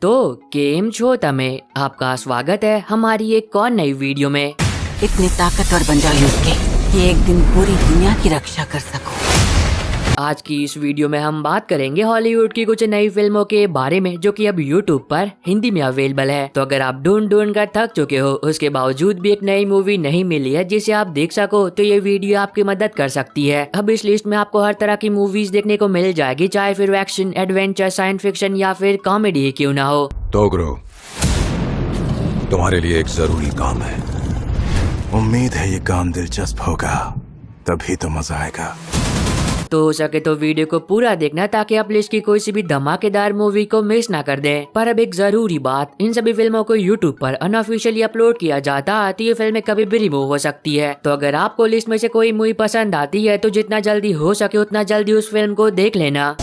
तो केम छो तमे आपका स्वागत है हमारी एक और नई वीडियो में। इतने ताकतवर बन जाओ युवके कि एक दिन पूरी दुनिया की रक्षा कर सको। आज की इस वीडियो में हम बात करेंगे हॉलीवुड की कुछ नई फिल्मों के बारे में जो कि अब यूट्यूब पर हिंदी में अवेलेबल है। तो अगर आप ढूंढ कर थक चुके हो, उसके बावजूद भी एक नई मूवी नहीं मिली है जिसे आप देख सको, तो ये वीडियो आपकी मदद कर सकती है। अब इस लिस्ट में आपको हर तरह की मूवीज देखने को मिल जाएगी, चाहे फिर एक्शन, एडवेंचर, साइंस फिक्शन या फिर कॉमेडी ही क्यों ना हो। तो ग्रो, तुम्हारे लिए एक जरूरी काम है। उम्मीद है ये काम दिलचस्प होगा, तभी तो मजा आएगा। तो हो सके तो वीडियो को पूरा देखना ताकि आप लिस्ट की कोई सी भी धमाकेदार मूवी को मिस ना कर दें। पर अब एक जरूरी बात, इन सभी फिल्मों को यूट्यूब पर अनऑफिशियली अपलोड किया जाता है, तो ये फिल्में कभी भी रिमूव हो सकती है। तो अगर आपको लिस्ट में से कोई मूवी पसंद आती है तो जितना जल्दी हो सके उतना जल्दी उस फिल्म को देख लेना।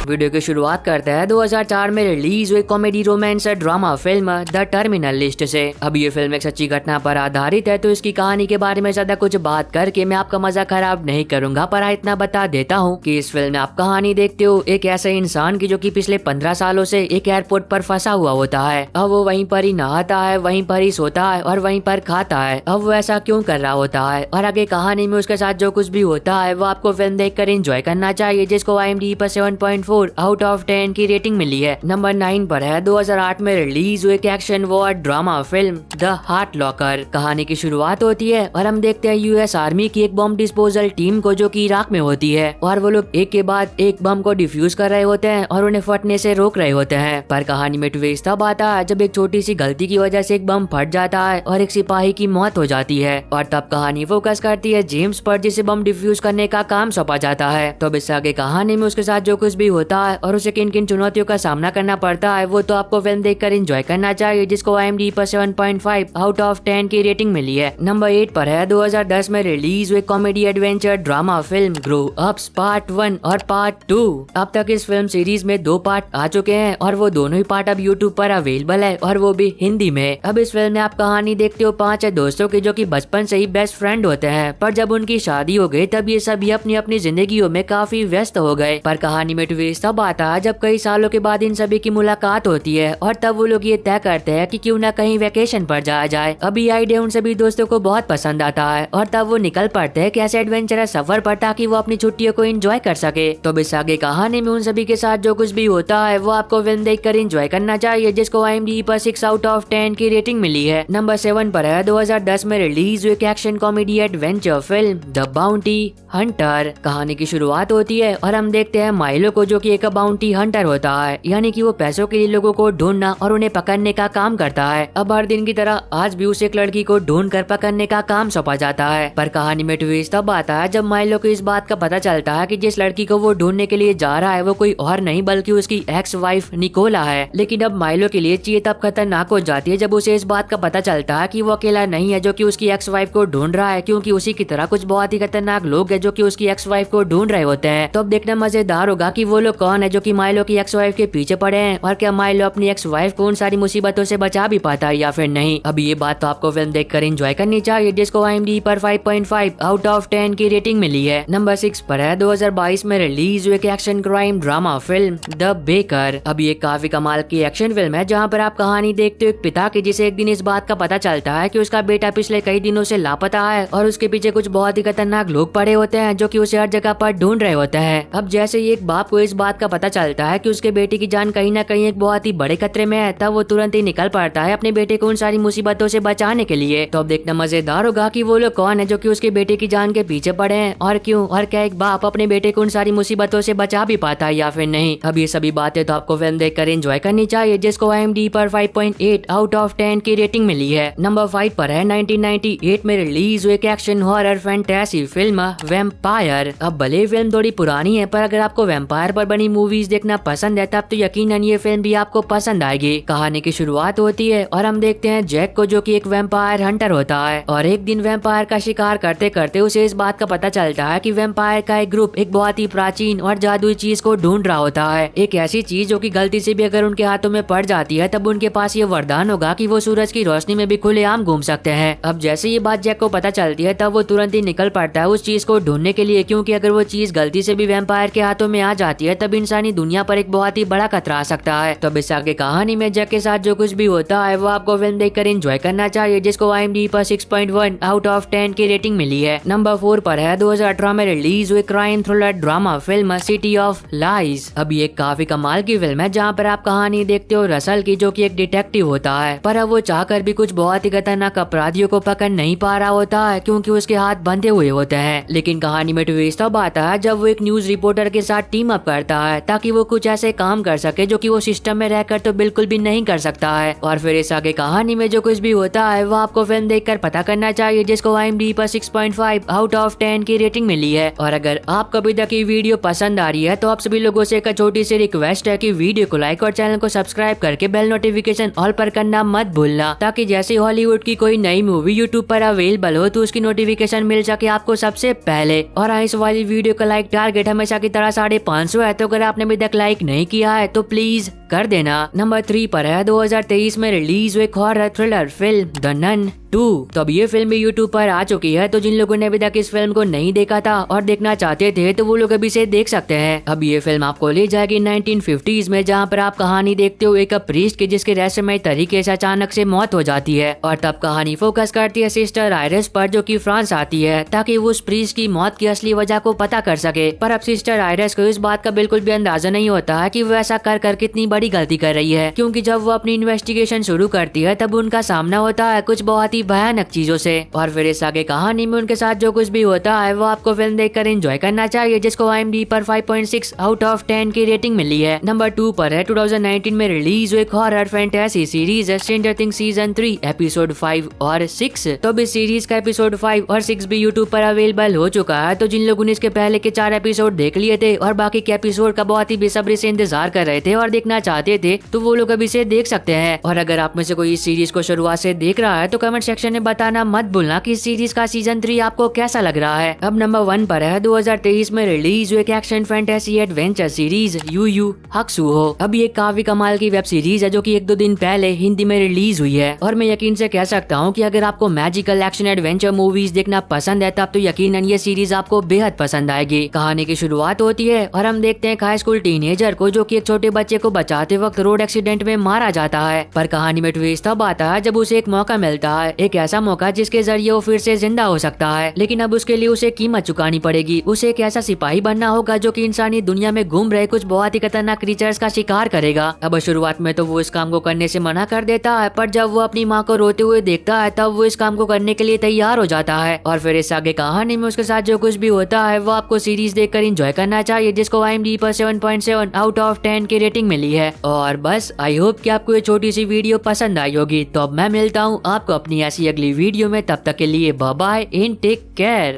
वीडियो की शुरुआत करते हैं 2004 में रिलीज हुई comedy romance drama film the terminal list से। अब ये फिल्म एक सच्ची घटना पर आधारित है, तो इसकी कहानी के बारे में ज्यादा कुछ बात करके मैं आपका मजा खराब नहीं करूंगा, पर इतना बता देता हूँ कि इस फिल्म में आप कहानी देखते हो एक ऐसे इंसान की जो कि पिछले 15 सालों से एक एयरपोर्ट पर फंसा हुआ होता है। अब वो वहीं पर ही नहाता है, वहीं पर ही सोता है और वहीं पर खाता है। अब वो ऐसा क्यों कर रहा होता है और आगे कहानी में उसके साथ जो कुछ भी होता है वो आपको फिल्म देखकर एंजॉय करना चाहिए, जिसको IMDb पर 7.4 आउट ऑफ 10 की रेटिंग मिली है। नंबर 9 पर है 2008 में रिलीज हुई action war drama film the heart locker. कहानी की शुरुआत होती है और हम देखते हैं यूएस आर्मी की एक बम डिस्पोजल टीम को जो कि इराक में होती है, और वो लोग एक के बाद एक बम को डिफ्यूज कर रहे होते हैं और उन्हें फटने से रोक रहे होते हैं। पर कहानी में ट्विस्ट तब आता है जब एक छोटी सी गलती की वजह से एक बम फट जाता है और एक सिपाही की मौत हो जाती है, और तब कहानी फोकस करती है जेम्स पर, जिसे बम डिफ्यूज करने का काम सौंपा जाता है। तो अब इससे आगे कहानी में उसके साथ जो कुछ भी होता है और उसे किन किन चुनौतियों का सामना करना पड़ता है वो तो आपको फिल्म देखकर एंजॉय करना चाहिए, जिसको IMDb पर 7.5 आउट ऑफ 10 की रेटिंग मिली है। नंबर 8 पर है 2010 में रिलीज हुई comedy adventure drama film grow ups part 1 और पार्ट 2। अब तक इस फिल्म सीरीज में 2 पार्ट आ चुके हैं और वो दोनों ही पार्ट अब यूट्यूब पर अवेलेबल है, और वो भी हिंदी में। अब इस फिल्म में आप कहानी देखते हो 5 दोस्तों की जो कि बचपन से ही बेस्ट फ्रेंड होते हैं, पर जब उनकी शादी हो गई तब ये सभी अपनी अपनी जिंदगियों में काफी व्यस्त हो गए। पर कहानी में ट्विस्ट तब आता है जब कई सालों के बाद इन सभी की मुलाकात होती है, और तब वो लोग ये तय करते हैं कि क्यों ना कहीं वेकेशन पर जाया जाए। अभी आइडिया उन सभी दोस्तों को बहुत पसंद आता है और तब वो निकल पड़ते हैं कैसे एडवेंचरस सफर पर, ताकि वो अपनी छुट्टियों को एंजॉय कर सके। तो इस आगे कहानी में उन सभी के साथ जो कुछ भी होता है वो आपको फिल्म देखकर एंजॉय करना चाहिए, जिसको IMDb पर 6 आउट ऑफ 10 की रेटिंग मिली है। नंबर 7 पर है 2010 में रिलीज हुई action comedy adventure film the bounty Hunter. कहानी की शुरुआत होती है और हम देखते हैं माइलो को, जो कि एक बाउंटी हंटर होता है, यानी कि वो पैसों के लिए लोगों को ढूंढना और उन्हें पकड़ने का काम करता है। अब हर दिन की तरह आज भी उसे एक लड़की को ढूंढ कर पकड़ने का काम सौंपा जाता है। पर कहानी में ट्विस्ट तब आता है जब माइलो को इस बात का पता चलता है कि जिस लड़की को वो ढूंढने के लिए जा रहा है वो कोई और नहीं बल्कि उसकी एक्स वाइफ निकोला है। लेकिन अब माइलो के लिए चीज तब खतरनाक हो जाती है जब उसे इस बात का पता चलता है कि वो अकेला नहीं है जो कि उसकी एक्स वाइफ को ढूंढ रहा है, क्योंकि उसी की तरह कुछ बहुत ही खतरनाक लोग हैं जो कि उसकी एक्स वाइफ को ढूंढ रहे होते हैं। तो अब देखना मजेदार होगा कि वो लोग कौन है जो कि माइलो की एक्स वाइफ के पीछे पड़े हैं, और क्या माइलो अपनी एक्स वाइफ को उन सारी मुसीबतों से बचा भी पाता है या फिर नहीं। अब ये बात तो आपको फिल्म देखकर एंजॉय करनी चाहिए, जिसको IMDb पर 5.5 आउट ऑफ 10 की रेटिंग मिली है। नंबर 6 पर है 2022 में रिलीज हुई action crime drama film the baker. अब ये काफी कमाल की एक्शन फिल्म है जहाँ पर आप कहानी देखते हो एक पिता की, जिसे एक दिन इस बात का पता चलता है कि उसका बेटा पिछले कई दिनों से लापता है और उसके पीछे कुछ बहुत ही खतरनाक लोग पड़े होते हैं जो कि उसे हर जगह पर ढूंढ रहे होते हैं। अब जैसे ही एक बाप को इस बात का पता चलता है कि उसके बेटे की जान कहीं ना कहीं एक बहुत ही बड़े खतरे में है, तब वो तुरंत ही निकल पड़ता है अपने बेटे को उन सारी मुसीबतों से बचाने के लिए। तो अब देखना मजेदार होगा कि वो लोग कौन है जो कि उसके बेटे की जान के पीछे पड़े हैं और क्यों, और क्या एक बाप अपने बेटे को उन सारी मुसीबतों से बचा भी पाता है या फिर नहीं। अब ये सभी बातें तो आपको फिल्म देखकर एंजॉय करनी चाहिए, जिसको IMDb पर 5.8 आउट ऑफ 10 की रेटिंग मिली है। नंबर 5 पर है 1998 में रिलीज हुई action horror fantasy film vampire. अब भले फिल्म थोड़ी पुरानी है, पर अगर आपको वैम्पायर पर बनी मूवीज देखना पसंद है तब तो यकीनन ये फिल्म भी आपको पसंद आएगी। कहानी की शुरुआत होती है और हम देखते हैं जैक को, जो कि एक वैम्पायर हंटर होता है और एक दिन वैम्पायर का शिकार करते करते उसे इस बात का पता चलता है कि वैम्पायर का एक ग्रुप एक बहुत ही प्राचीन और जादुई चीज को ढूंढ रहा होता है। एक ऐसी चीज जो कि गलती से भी अगर उनके हाथों में पड़ जाती है तब उनके पास ये वरदान होगा कि वो सूरज की रोशनी में भी खुलेआम घूम सकते हैं। अब जैसे ये बात जैक को पता चलती है तब वो तुरंत ही निकल पड़ता है उस चीज को ढूंढने के लिए, क्योंकि अगर वो चीज गलती से भी वैम्पायर के हाथों में आ जाती है तब इंसानी दुनिया पर एक बहुत ही बड़ा खतरा आ सकता है। तो इस आगे कहानी में जैक के साथ जो कुछ भी होता है वो आपको फिल्म देखकर एंजॉय करना चाहिए, जिसको IMDb पर 6.1 आउट ऑफ 10 की रेटिंग मिली है। नंबर 4 पर है 2018 में रिलीज हुई crime thriller drama film city of lies. अब ये काफी कमाल की फिल्म है जहाँ पर आप कहानी देखते हो रसल की, जो कि एक डिटेक्टिव होता है, पर अब वो चाहकर भी कुछ बहुत ही खतरनाक अपराधियों को पकड़ नहीं पा रहा होता है क्योंकि उसके हाथ बंधे हुए होते हैं। लेकिन कहानी में ट्विस्ट तब आता है जब वो एक न्यूज रिपोर्टर के साथ टीम अप करता है ताकि वो कुछ ऐसे काम कर सके जो कि वो सिस्टम में रहकर तो बिल्कुल भी नहीं कर सकता है। और फिर इस आगे कहानी में जो कुछ भी होता है वो आपको फिल्म देखकर पता करना चाहिए, जिसको IMDb पर 6.5 आउट ऑफ 10 की रेटिंग मिली है। और अगर आपको अभी तक ये वीडियो पसंद आ रही है तो आप सभी लोगों से एक छोटी सी रिक्वेस्ट है कि वीडियो को लाइक और चैनल को सब्सक्राइब करके बेल नोटिफिकेशन ऑल पर करना मत भूलना, ताकि जैसे हॉलीवुड की कोई नई मूवी यूट्यूब पर अवेलेबल हो तो उसकी नोटिफिकेशन मिल सके आपको सबसे पहले। और इस वाली वीडियो का लाइक टारगेट हमेशा की तरह 550 है, तो अगर आपने अभी तक लाइक नहीं किया है तो प्लीज कर देना। नंबर 3 पर है 2023 में रिलीज हुई horror thriller film the nun 2। तो अब ये फिल्म भी यूट्यूब पर आ चुकी है, तो जिन लोगों ने अभी तक इस फिल्म को नहीं देखा था और देखना चाहते थे तो वो लोग अभी से देख सकते हैं। अब ये फिल्म आपको ले जाएगी 1950s में, जहाँ पर आप कहानी देखते हो एक प्रीस्ट की जिसके रहस्यमय तरीके से अचानक से मौत हो जाती है। और तब कहानी फोकस करती है सिस्टर आयरिस पर, जो कि फ्रांस आती है ताकि वो उस प्रीस्ट की मौत की असली वजह को पता कर सके। पर अब सिस्टर आयरिस को इस बात का बिल्कुल भी अंदाजा नहीं होता है कि वो ऐसा कर कितनी बड़ी गलती कर रही है, क्योंकि जब वो अपनी इन्वेस्टिगेशन शुरू करती है तब उनका सामना होता है कुछ बहुत ही भयानक चीजों से। और फिर इस आगे कहानी में उनके साथ जो कुछ भी होता है वो आपको फिल्म देखकर एंजॉय करना चाहिए, जिसको IMDb पर 5.6 आउट ऑफ 10 की रेटिंग मिली है। नंबर 2 पर है 2019 में रिलीज हुई horror fantasy series stranger things season 3 episode 5 और 6। तो इस सीरीज का एपिसोड 5 और 6 भी यूट्यूब पर अवेलेबल हो चुका है, तो जिन लोगों ने इसके पहले के 4 एपिसोड देख लिए थे और बाकी के एपिसोड का बहुत ही बेसब्री से इंतजार कर रहे थे और देखना चाहते थे तो वो लोग अभी से देख सकते हैं। और अगर आप में से कोई इस सीरीज को शुरुआत से देख रहा है तो कमेंट सेक्शन में बताना मत भूलना कि इस सीरीज का सीजन 3 आपको कैसा लग रहा है। अब नंबर 1 पर है 2023 में रिलीज हुई action fantasy adventure series Yu Yu Hakusho. अब ये काफी कमाल की वेब सीरीज है जो कि 1-2 दिन पहले हिंदी में रिलीज हुई है, और मैं यकीन से कह सकता हूँ कि अगर आपको मैजिकल एक्शन एडवेंचर मूवीज देखना पसंद है तब तो यकीनन ये सीरीज आपको बेहद पसंद आएगी। कहानी की शुरुआत होती है और हम देखते हैं हाई स्कूल टीनेजर को, जो कि एक छोटे बच्चे को बचाते वक्त रोड एक्सीडेंट में मारा जाता है। पर कहानी में ट्विस्ट तब आता है जब उसे एक मौका मिलता है, एक ऐसा मौका जिसके जरिए वो फिर से जिंदा हो सकता है, लेकिन अब उसके लिए उसे कीमत चुकानी पड़ेगी। उसे एक ऐसा सिपाही बनना होगा जो कि इंसानी दुनिया में घूम रहे कुछ बहुत ही खतरनाक क्रीचर्स का शिकार करेगा। अब शुरुआत में तो वो इस काम को करने से मना कर देता है, पर जब वो अपनी माँ को रोते हुए देखता है तब वो इस काम को करने के लिए तैयार हो जाता है। और फिर इस आगे कहानी में उसके साथ जो कुछ भी होता है वो आपको सीरीज देखकर एंजॉय करना चाहिए, जिसको IMDb पर 7.7 आउट ऑफ 10 की रेटिंग मिली है। और बस आई होप कि आपको ये छोटी सी वीडियो पसंद आई होगी। तो अब मैं मिलता हूँ आपको अपनी ऐसी अगली वीडियो में, तब तक के लिए bye bye and take care.